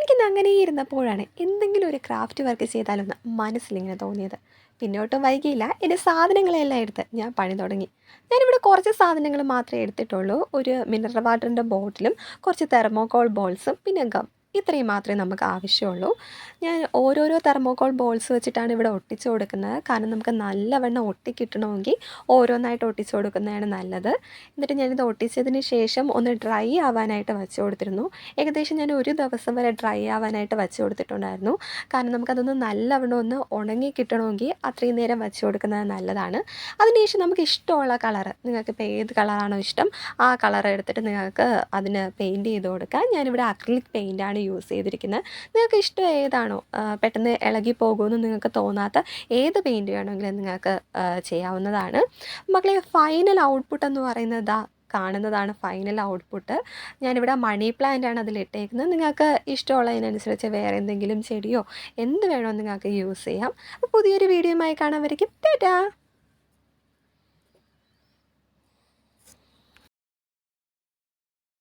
എനിക്കിന്ന് അങ്ങനെ ഇരുന്നപ്പോഴാണ് എന്തെങ്കിലും ഒരു ക്രാഫ്റ്റ് വർക്ക് ചെയ്താലൊന്ന് മനസ്സിലിങ്ങനെ തോന്നിയത്. പിന്നെ ഒട്ടും വൈകിയില്ല. എൻ്റെ സാധനങ്ങളെല്ലാം എടുത്ത് ഞാൻ പണി തുടങ്ങി. ഞാനിവിടെ കുറച്ച് സാധനങ്ങൾ മാത്രമേ എടുത്തിട്ടുള്ളൂ. ഒരു മിനറൽ വാട്ടറിൻ്റെ ബോട്ടിലും കുറച്ച് തെർമോകോൾ ബോൾസും പിന്നെ ഗം. ഇത്രയും മാത്രമേ നമുക്ക് ആവശ്യമുള്ളൂ. ഞാൻ ഓരോരോ തെർമോകോൾ ബോൾസ് വെച്ചിട്ടാണ് ഇവിടെ ഒട്ടിച്ചു കൊടുക്കുന്നത്. കാരണം നമുക്ക് നല്ലവണ്ണം ഒട്ടിക്കിട്ടണമെങ്കിൽ ഓരോന്നായിട്ട് ഒട്ടിച്ചു കൊടുക്കുന്നതാണ് നല്ലത്. എന്നിട്ട് ഞാനിത് ഒട്ടിച്ചതിന് ശേഷം ഒന്ന് ഡ്രൈ ആവാനായിട്ട് വെച്ച് കൊടുത്തിരുന്നു. ഏകദേശം ഞാൻ ഒരു ദിവസം വരെ ഡ്രൈ ആവാനായിട്ട് വെച്ച് കൊടുത്തിട്ടുണ്ടായിരുന്നു. കാരണം നമുക്കതൊന്ന് നല്ലവണ്ണം ഒന്ന് ഉണങ്ങി കിട്ടണമെങ്കിൽ അത്രയും നേരം വെച്ച് കൊടുക്കുന്നത് നല്ലതാണ്. അതിനുശേഷം നമുക്ക് ഇഷ്ടമുള്ള കളറ്, നിങ്ങൾക്കിപ്പോൾ ഏത് കളറാണോ ഇഷ്ടം ആ കളർ എടുത്തിട്ട് നിങ്ങൾക്ക് അതിന് പെയിൻറ്റ് ചെയ്ത് കൊടുക്കാം. ഞാനിവിടെ അക്രിലിക് പെയിൻ്റാണ് യൂസ് ചെയ്തിരിക്കുന്നത്. നിങ്ങൾക്ക് ഇഷ്ടം ഏതാണോ പെട്ടെന്ന് ഇളകി പോകുമെന്ന് നിങ്ങൾക്ക് തോന്നാത്ത ഏത് പെയിൻറ്റ് വേണമെങ്കിലും നിങ്ങൾക്ക് ചെയ്യാവുന്നതാണ്. മക്കളെ, ഫൈനൽ ഔട്ട്പുട്ട് എന്ന് പറയുന്നത് ദാ കാണുന്നതാണ് ഫൈനൽ ഔട്ട്പുട്ട്. ഞാനിവിടെ മണി പ്ലാന്റ് ആണ് അതിലിട്ടേക്കുന്നത്. നിങ്ങൾക്ക് ഇഷ്ടമുള്ളതിനനുസരിച്ച് വേറെ എന്തെങ്കിലും ചെടിയോ എന്ത് വേണോ നിങ്ങൾക്ക് യൂസ് ചെയ്യാം. അപ്പോൾ പുതിയൊരു വീഡിയോയുമായി കാണാൻ വരയ്ക്കും. ടാറ്റാ.